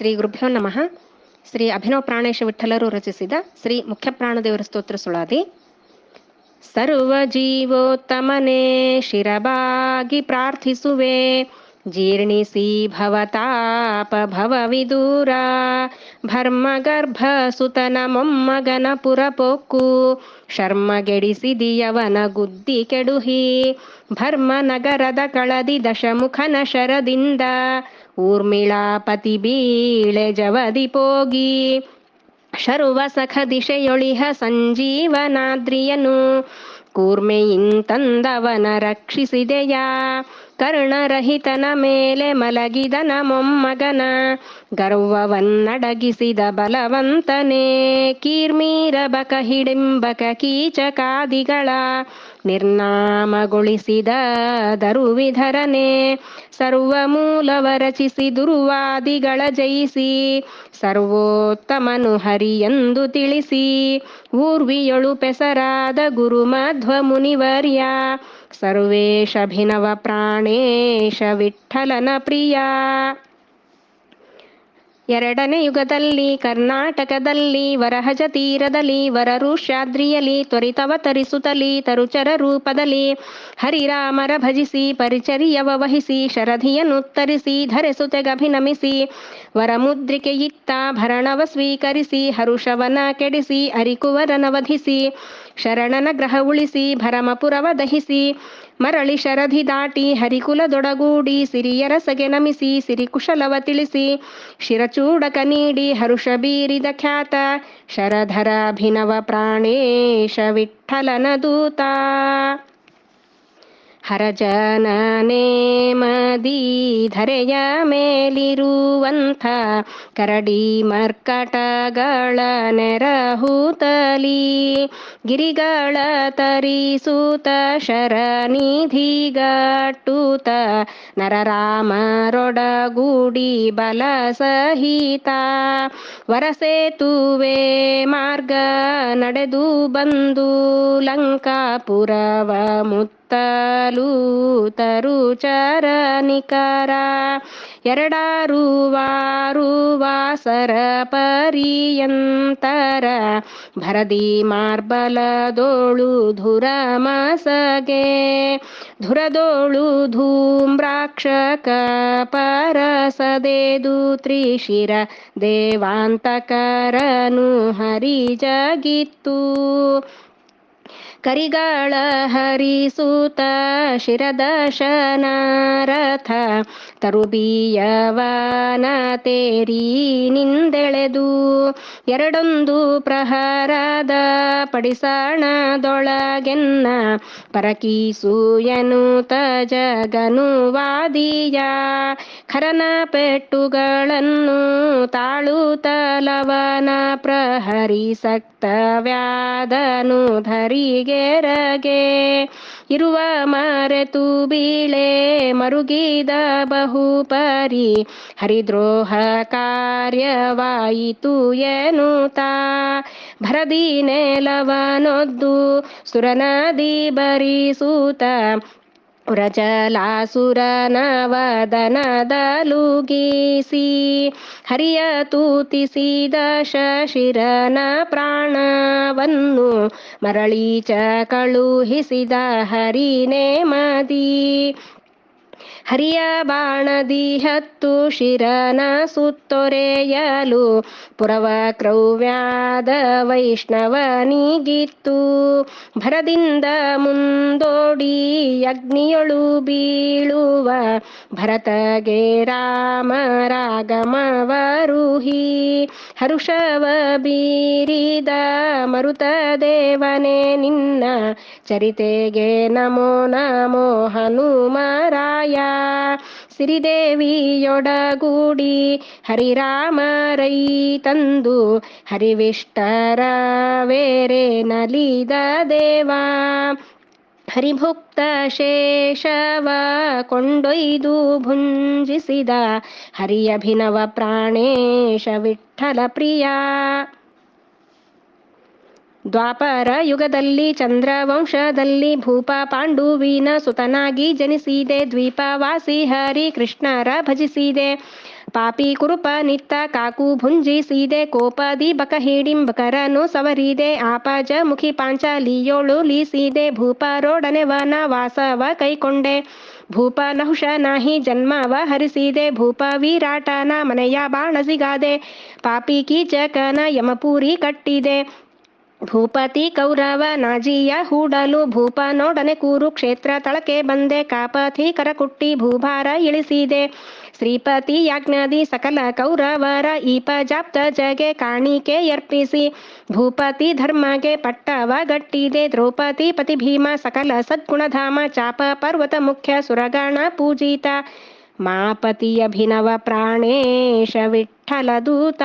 ಶ್ರೀ ಗುರುಭ್ಯೋ ನಮಃ. ಶ್ರೀ ಅಭಿನವ ಪ್ರಾಣೇಶ ವಿಠಲರು ರಚಿಸಿದ ಶ್ರೀ ಮುಖ್ಯ ಪ್ರಾಣದೇವರ ಸ್ತೋತ್ರ ಸುಳಾದಿ. ಸರ್ವ ಜೀವೋತ್ತಮನೇ ಶಿರಬಾಗಿ ಪ್ರಾರ್ಥಿಸುವೆ, ಜೀರ್ಣಿಸಿ ಭವತಾಪ ಭವ ವಿದೂರ. ಭರ್ಮಗರ್ಭ ಸುತನ ಮೊಮ್ಮಗನ ಪುರಪೊಕ್ಕು, ಶರ್ಮಗೆಡಿಸಿದಿಯವನ ಗುದ್ದಿ ಕೆಡುಹಿ. ಭರ್ಮ ನಗರದ ಕಳದಿ ದಶಮುಖನ ಶರದಿಂದ, ಊರ್ಮಿಳಾಪತಿ ಬೀಳೆ ಜವದಿ ಪೋಗಿ. ಶರ್ವ ಸಖ ದಿಶೆಯೊಳಿಹ ಸಂಜೀವನಾದ್ರಿಯನು, ಕೂರ್ಮೆಯಿಂತಂದವನ ರಕ್ಷಿಸಿದೆಯ. ಕರ್ಣರಹಿತನ ಮೇಲೆ ಮಲಗಿದನ ಮೊಮ್ಮಗನ, ಗರ್ವವನ್ನಡಗಿಸಿದ ಬಲವಂತನೇ. ಕೀರ್ಮೀರಬಕ ಹಿಡಿಂಬಕ ಕೀಚಕಾದಿಗಳ, ನಿರ್ನಾಮಗೊಳಿಸಿದ ದರುವಿಧರನೇ. ಸರ್ವ ಮೂಲವ ರಚಿಸಿ ದುರ್ವಾದಿಗಳ ಜಯಿಸಿ, ಸರ್ವೋತ್ತಮನು ಹರಿಯೆಂದು ತಿಳಿಸಿ. ಊರ್ವಿಯೊಳು ಪೆಸರಾದ ಗುರು ಮಧ್ವ ಮುನಿವರ್ಯ, ಸರ್ವೇಶಭಿನವ ಪ್ರಾಣೇಶ ವಿಠಲನ ಪ್ರಿಯ. ಎರಡನೇ ಯುಗದಲ್ಲಿ ಕರ್ನಾಟಕದಲ್ಲಿ, ವರಹಜ ತೀರದಲ್ಲಿ ವರಋಷ್ಯಾದ್ರಿಯಲಿ, ತ್ವರಿತವತರಿಸುತ್ತಲಿ ತರುಚರ ರೂಪದಲ್ಲಿ, ಹರಿರಾಮರ ಭಜಿಸಿ ಪರಿಚರ್ಯವ ವಹಿಸಿ, ಶರಧಿಯನ್ನುತ್ತರಿಸಿ ಧರೆಸುತೆಗಭಿನಮಿಸಿ, ವರಮುದ್ರಿಕೆಯಿತ್ತ ಭರಣವ ಸ್ವೀಕರಿಸಿ, ಹರುಷವನ ಕೆಡಿಸಿ ಅರಿಕುವರನ ವಧಿಸಿ, ಶರಣನ ಗ್ರಹ ಉಳಿಸಿ ಭರಮಪುರವ ದಹಿಸಿ, ಮರಳಿ ಶರಧಿ ದಾಟಿ ಹರಿಕುಲದೊಡಗೂಡಿ, ಸಿರಿಯರಸಗೆ ನಮಿಸಿ ಸಿರಿಕುಶಲವ ತಿಳಿಸಿ, ಶಿರಚೂಡಕ ನೀಡಿ ಹರುಷ ಬೀರಿದ ಖ್ಯಾತ, ಶರಧರಾಭಿನವ ಪ್ರಾಣೇಶ ವಿಠಲನ ದೂತ. ಹರಜನನೇಮದಿ ಧರೆಯ ಮೇಲಿರುವಂಥ, ಕರಡಿ ಮರ್ಕಟಗಳ ನೆರಹೂತಲಿ, ಗಿರಿಗಳ ತರಿಸೂತ ಶರನಿಧಿಗಟ್ಟೂತ, ನರರಾಮರೊಡಗೂಡಿ ಬಲ ಸಹಿತ. ವರಸೇತುವೆ ಮಾರ್ಗ ನಡೆದು ಬಂದು, ಲಂಕಾಪುರವ ಮುತ್ತಲು ತರುಚರ ನಿಕರ. ಎರಡಾರು ವಾಸರ ಪರ್ಯಂತರ, ಭರದಿ ಮಾರ್ಬಲದೋಳು ಧುರಮಸಗೆ. ಧುರದೋಳು ಧೂಮ್ರಾಕ್ಷಕ ಪರಸದೆದು, ತ್ರಿಶಿರ ದೇವಾಂತಕರನು ಹರಿಜಗಿತ್ತು. ಕರಿಗಳ ಹರಿಸೂತ ಶಿರದಶನ ರಥ, ತರುಬೀಯವನ ತೇರಿ ನಿಂದೆಳೆದು. ಎರಡೊಂದು ಪ್ರಹರದ ಪಡಿಸಣದೊಳಗೆನ್ನ, ಪರಕೀಸೂಯನುತ ಜಗನುವಾದಿಯ. ಖರನ ಪೆಟ್ಟುಗಳನ್ನು ತಾಳುತ್ತಲವನ ಪ್ರಹರಿ, ಸಕ್ತವ್ಯಾಧನು ಧರಿಗೆರಗೆ. ಇರುವ ಮರೆತು ಬೀಳೆ ಮರುಗಿದ ಬಹುಪರಿ, ಹರಿದ್ರೋಹ ಕಾರ್ಯವಾಯಿತು ಎನ್ನುತ್ತಾ. ಭರದಿ ನೆಲವನೊದ್ದು ಸುರನದಿ ಬರಿಸೂತ, ಉರಜಲಾಸುರನ ವದನದಲುಗಿಸಿ. ಹರಿಯ ತೂತಿಸಿದ ಶಶಿರನ ಪ್ರಾಣವನ್ನು, ಮರಳೀಚ ಕಳುಹಿಸಿದ ಹರಿನೇಮದಿ. ಹರಿಯ ಬಾಣದಿ ಹತ್ತು ಶಿರನ ಸುತ್ತೊರೆಯಲು, ಪುರವ ಕ್ರೌವ್ಯಾದ ವೈಷ್ಣವನಿಗಿತ್ತು. ಭರದಿಂದ ಮುಂದೋಡಿ ಅಗ್ನಿಯೊಳು ಬೀಳುವ, ಭರತಗೆ ರಾಮ ರಾಗಮವರುಹಿ. ಹರುಷವ ಬೀರಿದ ಮರುತದೇವನೇ, ನಿನ್ನ ಚರಿತೆಗೆ ನಮೋ ನಮೋ ಹನುಮರಾಯ. ಸಿರಿದೇವಿಯೊಡಗೂಡಿ ಹರಿರಾಮರೈ ತಂದು, ಹರಿವಿಷ್ಟರ ವೇರೆ ನಲಿದ ದೇವ. ಹರಿಭುಕ್ತ ಶೇಷವ ಕೊಂಡೊಯ್ದು ಭುಂಜಿಸಿದ, ಹರಿಯಭಿನವ ಪ್ರಾಣೇಶ ವಿಠಲ ಪ್ರಿಯ. ದ್ವಾಪರ ಯುಗದಲ್ಲಿ ಚಂದ್ರವಂಶದಲ್ಲಿ, ಭೂಪ ಪಾಂಡುವಿನ ಸುತನಾಗಿ ಜನಿಸಿದೆ. ದ್ವೀಪವಾಸಿ ಹರಿ ಕೃಷ್ಣರ ಭಜಿಸಿದೆ. ಪಾಪಿ ಕುರುಪ ನಿತ್ತ ಕಾಕು ಭುಂಜಿಸಿದೆ ಕೋಪದಿ ಬಕ ಹಿಡಿಂಬಕರನು ಸವರಿದೆ ಆಪಜ ಮುಖಿ ಪಾಂಚಾಲಿಯೋಳು ಲೀಸಿದೆ ಭೂಪರೊಡನೆ ವನ ವಾಸವ ಕೈಕೊಂಡೆ ಭೂಪ ನಹುಷ ನಾಹಿ ಜನ್ಮವ ಹರಿಸಿದೆ ಭೂಪ ವಿರಾಟನ ಮನೆಯ ಬಾಣಸಿಗಾದೆ ಪಾಪಿ ಕೀಚಕನ ಯಮಪೂರಿ ಕಟ್ಟಿದೆ ಭೂಪತಿ ಕೌರವ ನಾಜಿಯ ಹೂಡಲು ಭೂಪನೊಡನೆ ಕುರುಕ್ಷೇತ್ರ ತಳಕೆ ಬಂದೆ ಕಾಪಥಿ ಕರಕುಟ್ಟಿ ಭೂಭಾರ ಇಳಿಸಿದೆ ಶ್ರೀಪತಿ ಯಾಜ್ಞಾದಿ ಸಕಲ ಕೌರವರ ಈಪಜಾಪ್ತ ಜಗೆ ಕಾಣಿಕೆ ಅರ್ಪಿಸಿ ಭೂಪತಿ ಧರ್ಮಗೆ ಪಟ್ಟವ ಗಟ್ಟಿದೆ ದ್ರೌಪದಿ ಪತಿ ಭೀಮ ಸಕಲ ಸದ್ಗುಣಧಾಮ ಚಾಪ ಪರ್ವತ ಮುಖ್ಯ ಸುರಗಣ ಪೂಜಿತ ಮಾಪತಿ ಅಭಿನವ ಪ್ರಾಣೇಶ ವಿಠ್ಠಲ ದೂತ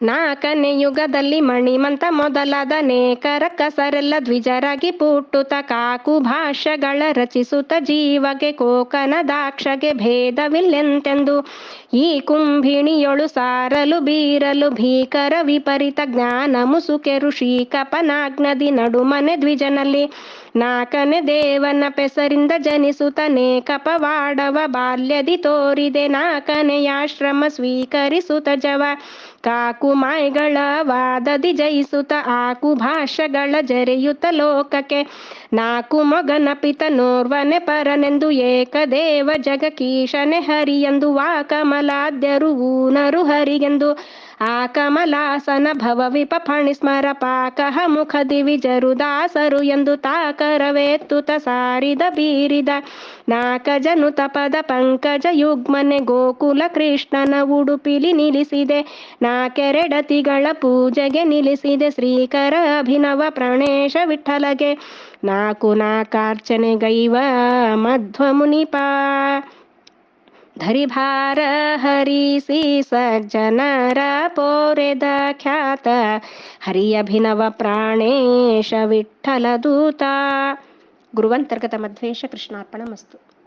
ನಾಲ್ಕನೇ ಯುಗದಲ್ಲಿ ಮಣಿಮಂತ ಮೊದಲಾದ ಅನೇಕ ರಕ್ಕಸರೆಲ್ಲ ದ್ವಿಜರಾಗಿ ಪುಟ್ಟುತ ಕಾಕು ಭಾಷ್ಯಗಳ ರಚಿಸುತ್ತ ಜೀವಗೆ ಕೋಕನ ದಾಕ್ಷಗೆ ಭೇದವಿಲ್ಲೆಂತೆಂದು ಈ ಕುಂಭಿಣಿಯೊಳು ಸಾರಲು ಬೀರಲು ಭೀಕರ ವಿಪರೀತ ಜ್ಞಾನ ಮುಸುಕೆ ಋಷಿ ಕಪನಾಗ್ನದಿ ನಡುಮನೆ ದ್ವಿಜನಲ್ಲಿ ನಾಲ್ಕನೇ ದೇವನ ಪೆಸರಿಂದ ಜನಿಸುತ್ತನೇ ಕಪವಾಡವ ಬಾಲ್ಯದಿ ತೋರಿದೆ ನಾಲ್ಕನೆಯಾಶ್ರಮ ಸ್ವೀಕರಿಸುತ್ತ ಜವ ಕಾಕು ಮಾಯಗಳ ವಾದದಿ ಜಯಿಸುತ್ತ ಆಕು ಭಾಷೆಗಳ ಜರೆಯುತ್ತ ಲೋಕಕ್ಕೆ ನಾಲ್ಕು ಮೊಗನ ಪಿತನೋರ್ವನೆ ಪರನೆಂದು ಏಕದೇವ ಜಗಕೀಶನೆ ಹರಿಯೆಂದು ವಾ ಕಮಲಾದ್ಯರು ಊನರು ಹರಿಗೆಂದು ಆ ಕಮಲಾಸನ ಭವ ವಿಪಫಣಿ ಸ್ಮರ ಪಾಕಹ ಮುಖದಿ ವಿಜರುದಾಸರು ಎಂದು ತಾಕರವೆತ್ತುತ ಸಾರಿದ ಬೀರಿದ ನಾಕಜನು ತಪದ ಪಂಕಜ ಯುಗ್ಮನೆ ಗೋಕುಲ ಕೃಷ್ಣನ ಉಡುಪಿಲಿ ನಿಲ್ಲಿಸಿದೆ ನಾಕೆರೆಡತಿಗಳ ಪೂಜೆಗೆ ನಿಲ್ಲಿಸಿದೆ ಶ್ರೀಕರ ಅಭಿನವ ಪ್ರಾಣೇಶ ವಿಠ್ಠಲಗೆ ನಾಕಾರ್ಚನೆ ಗೈವ ಮಧ್ವ ಮುನಿಪ ಧರಿಭಾರ ಹರಿಸಿ ಸಜ್ಜನರ ಪೋರೆದ ಖ್ಯಾತ ಹರಿಯಭಿನವ ಪ್ರಾಣೇಶ ವಿಠ್ಠಲ ದೂತ. ಗುರುವಂತರ್ಗತ ಮಧ್ವೇಶ ಕೃಷ್ಣಾರ್ಪಣಮಸ್ತು.